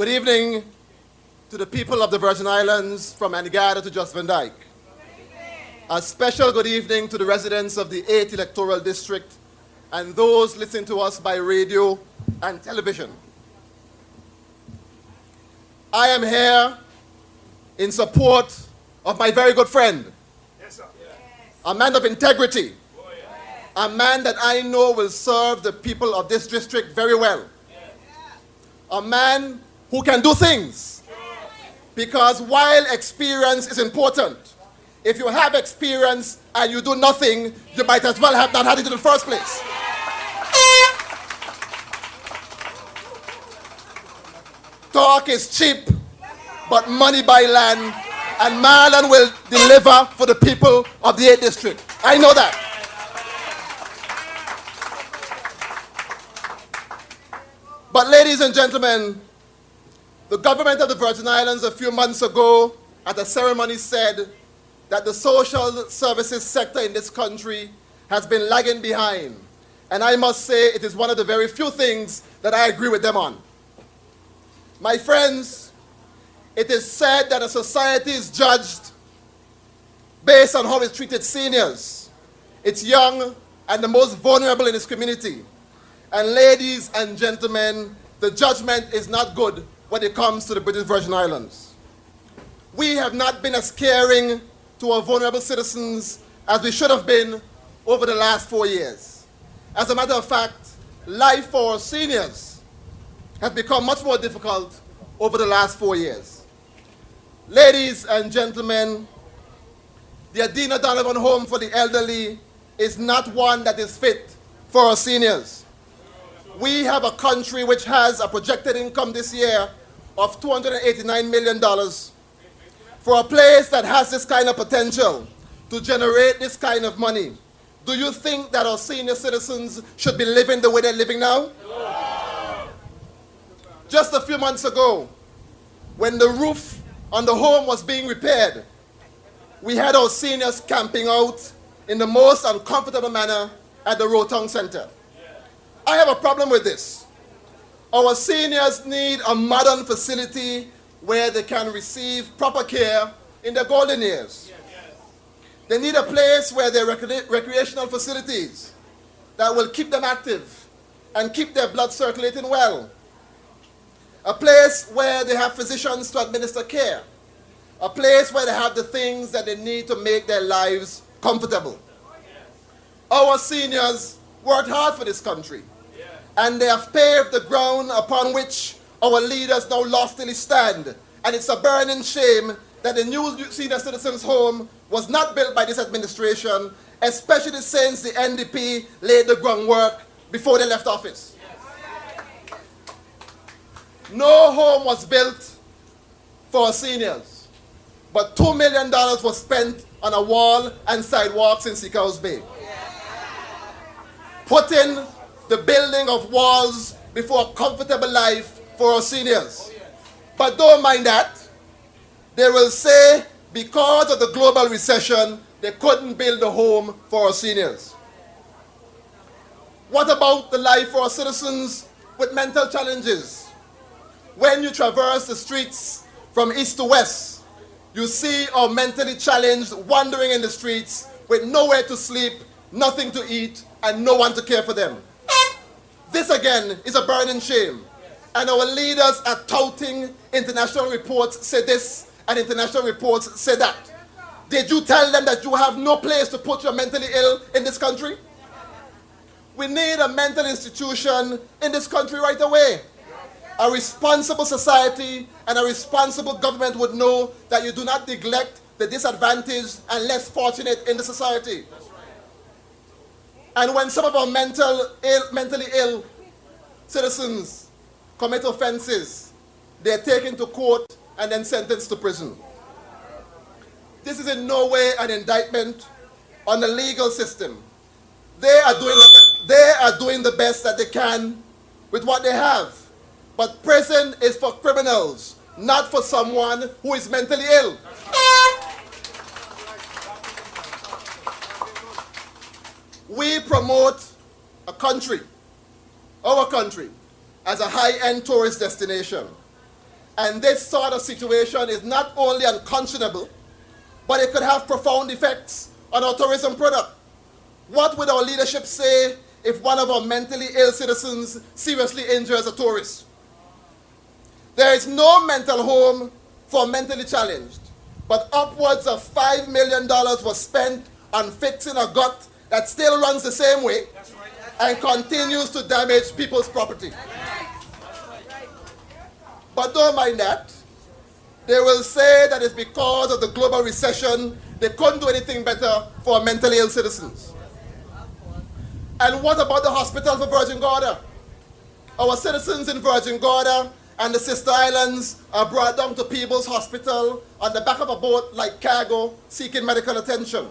Good evening to the people of the Virgin Islands from Antigua to Just Van Dyke. A special good evening to the residents of the 8th electoral district and those listening to us by radio and television. I am here in support of my very good friend, a man of integrity, a man that I know will serve the people of this district very well, a man who can do things, because while experience is important, if you have experience and you do nothing, you might as well have not had it in the first place. Talk is cheap, but money buy land, and Marlon will deliver for the people of the 8th district. I know that. But ladies and gentlemen, the government of the Virgin Islands a few months ago at a ceremony said that the social services sector in this country has been lagging behind. And I must say it is one of the very few things that I agree with them on. My friends, it is said that a society is judged based on how it treated seniors. It's young and the most vulnerable in its community. And ladies and gentlemen, the judgment is not good when it comes to the British Virgin Islands. We have not been as caring to our vulnerable citizens as we should have been over the last 4 years. As a matter of fact, life for our seniors has become much more difficult over the last 4 years. Ladies and gentlemen, the Adina Donovan Home for the Elderly is not one that is fit for our seniors. We have a country which has a projected income this year of $289 million. For a place that has this kind of potential to generate this kind of money, do you think that our senior citizens should be living the way they're living now? No. Just a few months ago, when the roof on the home was being repaired, we had our seniors camping out in the most uncomfortable manner at the Rotong Center. I have a problem with this. Our seniors need a modern facility where they can receive proper care in their golden years. They need a place where there are recreational facilities that will keep them active and keep their blood circulating well. A place where they have physicians to administer care. A place where they have the things that they need to make their lives comfortable. Our seniors worked hard for this country, and they have paved the ground upon which our leaders now loftily stand. And it's a burning shame that the new senior citizens home was not built by this administration, especially since the NDP laid the groundwork before they left office. No home was built for our seniors, but $2 million was spent on a wall and sidewalks in Seacoast Bay. Putting the building of walls before a comfortable life for our seniors. But don't mind that. They will say because of the global recession, they couldn't build a home for our seniors. What about the life for our citizens with mental challenges? When you traverse the streets from east to west, you see our mentally challenged wandering in the streets with nowhere to sleep, nothing to eat, and no one to care for them. This again is a burning shame. And our leaders are touting international reports say this and international reports say that. Did you tell them that you have no place to put your mentally ill in this country? We need a mental institution in this country right away. A responsible society and a responsible government would know that you do not neglect the disadvantaged and less fortunate in the society. And when some of our mentally ill citizens commit offenses, they're taken to court and then sentenced to prison. This is in no way an indictment on the legal system. They are doing the best that they can with what they have. But prison is for criminals, not for someone who is mentally ill. We promote a country, our country, as a high-end tourist destination. And this sort of situation is not only unconscionable, but it could have profound effects on our tourism product. What would our leadership say if one of our mentally ill citizens seriously injures a tourist? There is no mental home for mentally challenged, but upwards of $5 million was spent on fixing a gut that still runs the same way and continues to damage people's property. But don't mind that. They will say that it's because of the global recession they couldn't do anything better for mentally ill citizens. And what about the hospital for Virgin Gorda? Our citizens in Virgin Gorda and the Sister Islands are brought down to Peebles Hospital on the back of a boat like cargo seeking medical attention.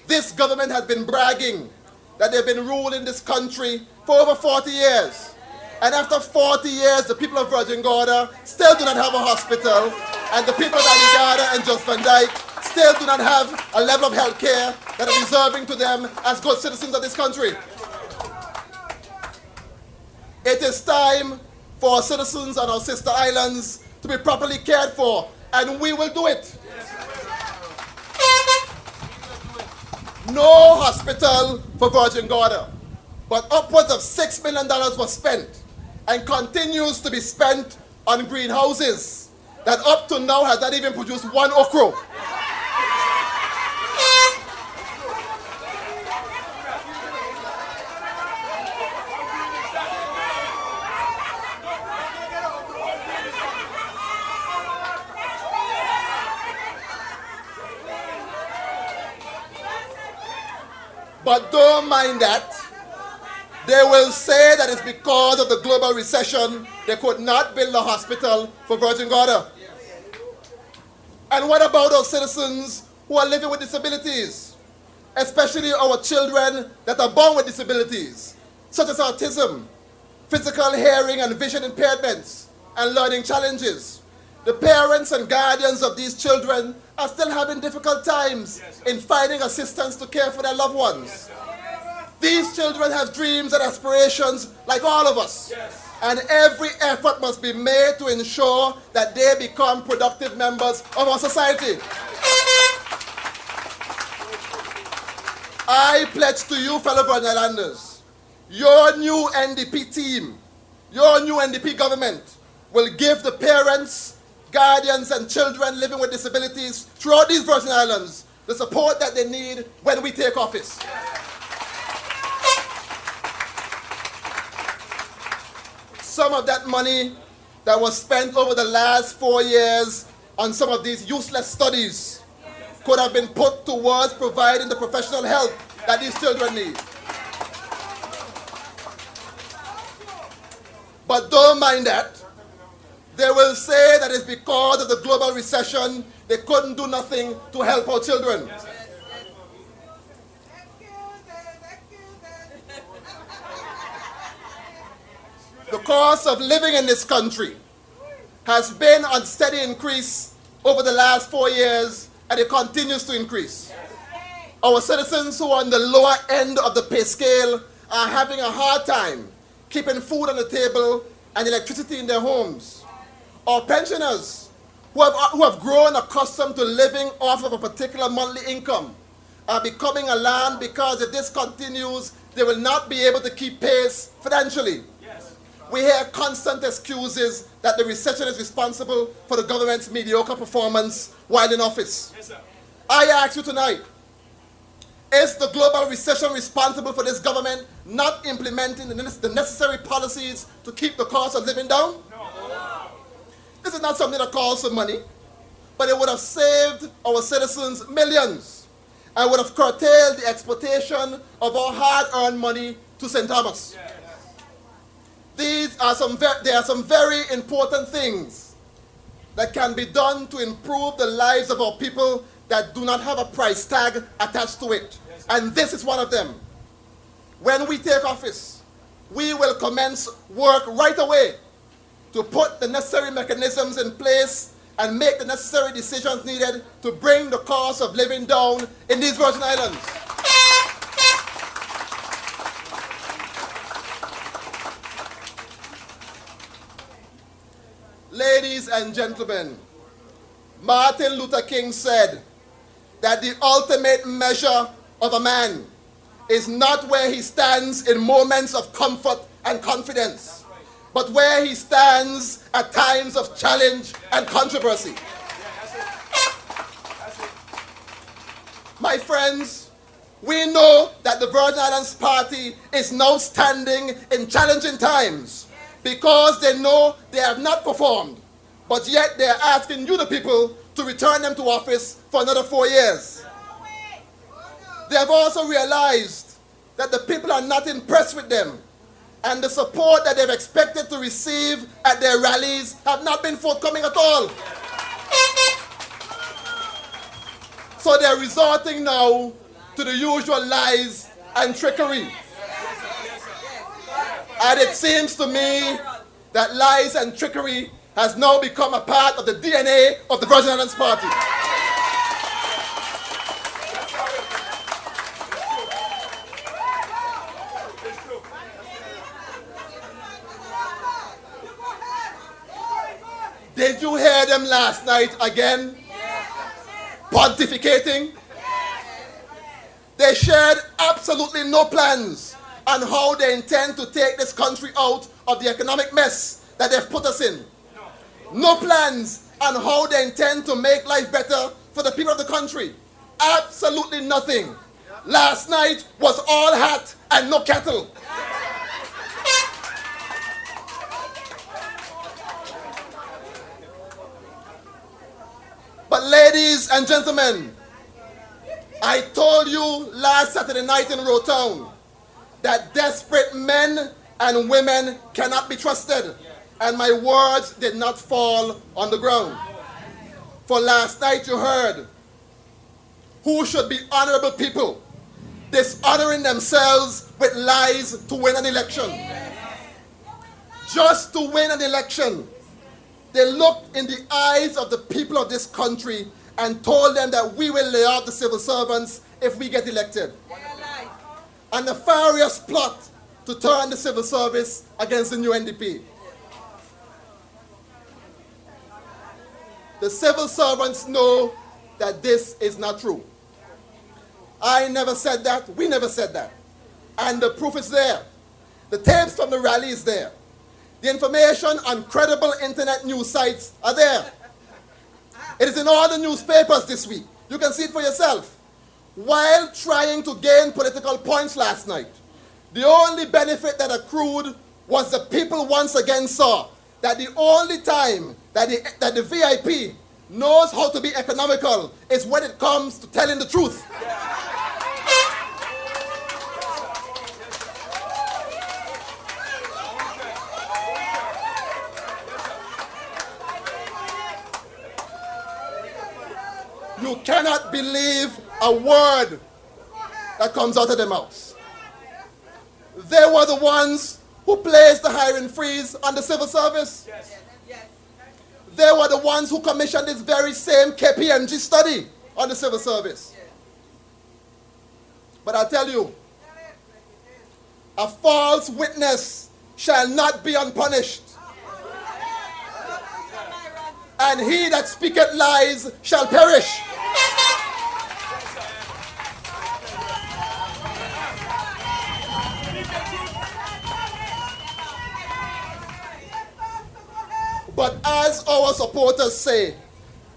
This government has been bragging that they've been ruling this country for over 40 years. And after 40 years, the people of Virgin Gorda still do not have a hospital, and the people of Antigua and Just Van Dyke still do not have a level of health care that is deserving to them as good citizens of this country. It is time for our citizens on our sister islands to be properly cared for, and we will do it. No hospital for Virgin Gorda, but upwards of $6 million was spent and continues to be spent on greenhouses that up to now has not even produced one okra. But don't mind that. They will say that it's because of the global recession they could not build a hospital for Virgin Gorda. And what about our citizens who are living with disabilities? Especially our children that are born with disabilities, such as autism, physical, hearing, and vision impairments, and learning challenges. The parents and guardians of these children are still having difficult times in finding assistance to care for their loved ones. These children have dreams and aspirations like all of us. And every effort must be made to ensure that they become productive members of our society. I pledge to you, fellow Virgin Islanders, your new NDP team, your new NDP government will give the parents, guardians, and children living with disabilities throughout these Virgin Islands the support that they need when we take office. Some of that money that was spent over the last 4 years on some of these useless studies could have been put towards providing the professional help that these children need. But don't mind that. They will say that it's because of the global recession they couldn't do nothing to help our children. The cost of living in this country has been on steady increase over the last 4 years, and it continues to increase. Our citizens who are on the lower end of the pay scale are having a hard time keeping food on the table and electricity in their homes. Our pensioners who have grown accustomed to living off of a particular monthly income are becoming alarmed because if this continues, they will not be able to keep pace financially. We hear constant excuses that the recession is responsible for the government's mediocre performance while in office. Yes, sir. I ask you tonight, is the global recession responsible for this government not implementing the necessary policies to keep the cost of living down? No. This is not something that calls for money, but it would have saved our citizens millions and would have curtailed the exportation of our hard-earned money to St. Thomas. Yeah. There are some very important things that can be done to improve the lives of our people that do not have a price tag attached to it. Yes, and this is one of them. When we take office, we will commence work right away to put the necessary mechanisms in place and make the necessary decisions needed to bring the cost of living down in these Virgin Islands. Ladies and gentlemen, Martin Luther King said that the ultimate measure of a man is not where he stands in moments of comfort and confidence, but where he stands at times of challenge and controversy. My friends, we know that the Virgin Islands Party is now standing in challenging times because they know they have not performed, but yet they are asking you, the people, to return them to office for another 4 years. They have also realized that the people are not impressed with them, and the support that they've expected to receive at their rallies have not been forthcoming at all. So they're resorting now to the usual lies and trickery. And it seems to me that lies and trickery has now become a part of the DNA of the Virgin Islands Party. Did you hear them last night again? Pontificating? They shared absolutely no plans on how they intend to take this country out of the economic mess that they've put us in. No plans on how they intend to make life better for the people of the country. Absolutely nothing. Last night was all hat and no cattle. But ladies and gentlemen, I told you last Saturday night in Rowtown that desperate men and women cannot be trusted, and my words did not fall on the ground. For last night you heard who should be honorable people dishonoring themselves with lies to win an election. Just to win an election, they looked in the eyes of the people of this country and told them that we will lay off the civil servants if we get elected. A nefarious plot to turn the civil service against the new NDP. The civil servants know that this is not true. I never said that. We never said that. And the proof is there. The tapes from the rally is there. The information on credible internet news sites are there. It is in all the newspapers this week. You can see it for yourself. While trying to gain political points last night, the only benefit that accrued was the people once again saw that the only time that the VIP knows how to be economical is when it comes to telling the truth. You cannot believe a word that comes out of their mouths. They were the ones who placed the hiring freeze on the civil service. They were the ones who commissioned this very same KPMG study on the civil service. But I tell you, a false witness shall not be unpunished. And he that speaketh lies shall perish. But as our supporters say,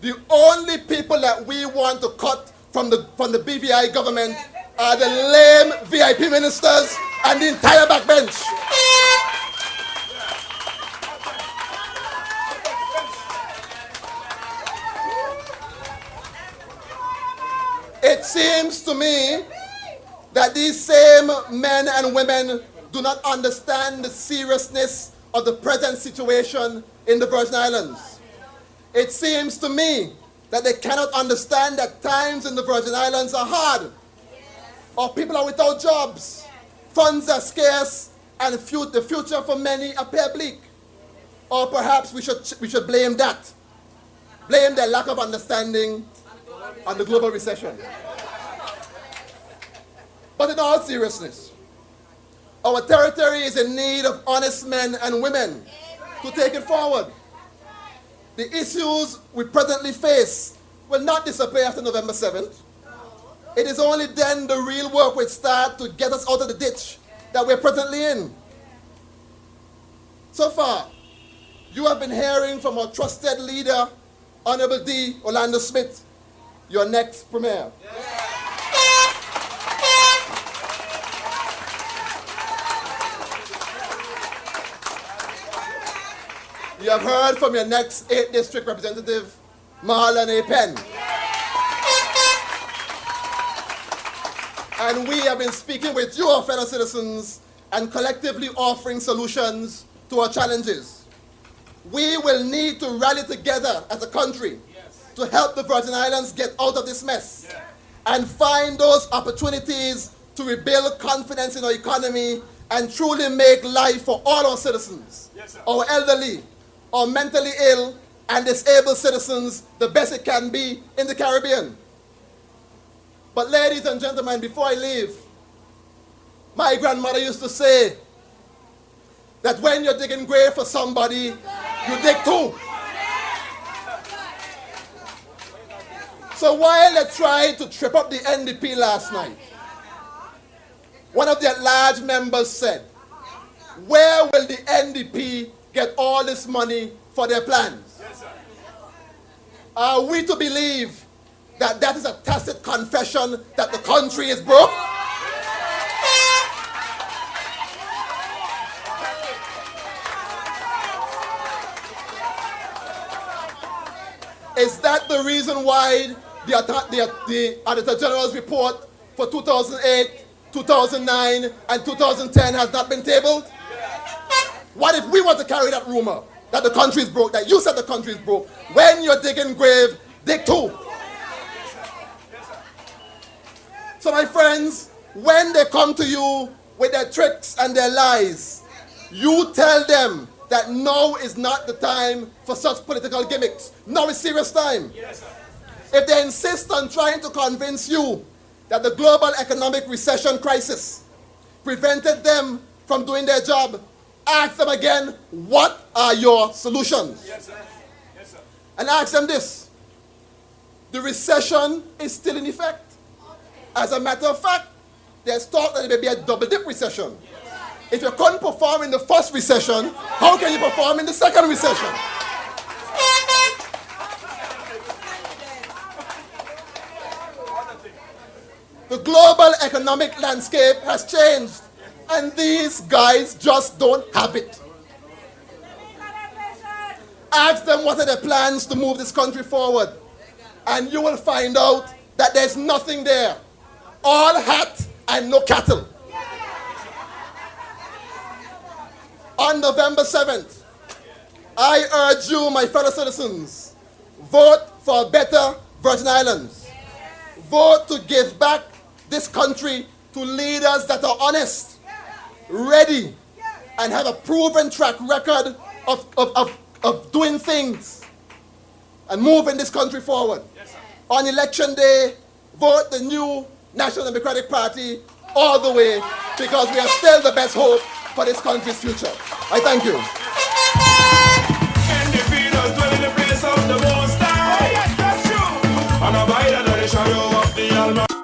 the only people that we want to cut from the BVI government are the lame VIP ministers and the entire backbench. It seems to me that these same men and women do not understand the seriousness of the present situation in the Virgin Islands. It seems to me that they cannot understand that times in the Virgin Islands are hard, or people are without jobs, funds are scarce, and the future for many appear bleak. Or perhaps we should blame that. Blame their lack of understanding on the global recession. But in all seriousness, our territory is in need of honest men and women to take it forward. the issues we presently face will not disappear after November 7th. It is only then the real work will start to get us out of the ditch that we're presently in. So far, you have been hearing from our trusted leader, Honorable D. Orlando Smith, your next premier. You have heard from your next 8th District Representative, Marlon A. Penn. And we have been speaking with you, our fellow citizens, and collectively offering solutions to our challenges. We will need to rally together as a country to help the Virgin Islands get out of this mess and find those opportunities to rebuild confidence in our economy and truly make life for all our citizens, our elderly, our mentally ill, and disabled citizens the best it can be in the Caribbean. But ladies and gentlemen, before I leave, my grandmother used to say that when you're digging grave for somebody, you dig two. So while they tried to trip up the NDP last night, one of their large members said, where will the NDP get all this money for their plans? Are we to believe that that is a tacit confession that the country is broke? Is that the reason why the Auditor General's report for 2008, 2009, and 2010 has not been tabled? What if we want to carry that rumor that the country is broke, that you said the country is broke? When you're digging grave, dig two. So my friends, when they come to you with their tricks and their lies, you tell them that now is not the time for such political gimmicks. Now is serious time. If they insist on trying to convince you that the global economic recession crisis prevented them from doing their job, ask them again, what are your solutions? And ask them this: the recession is still in effect. As a matter of fact, there's talk that it may be a double-dip recession. If you couldn't perform in the first recession, how can you perform in the second recession? The global economic landscape has changed, and these guys just don't have it. Ask them what are their plans to move this country forward, and you will find out that there's nothing there. All hat and no cattle. On November 7th, I urge you, my fellow citizens, vote for a better Virgin Islands. Vote to give back this country to leaders that are honest, ready, and have a proven track record of doing things and moving this country forward. On election day, vote the new National Democratic Party all the way, because we are still the best hope for this country's future. I thank you. NDP does dwell in the place of the Most High. Oh, yes, that's true. And abide under the shadow of the Almighty.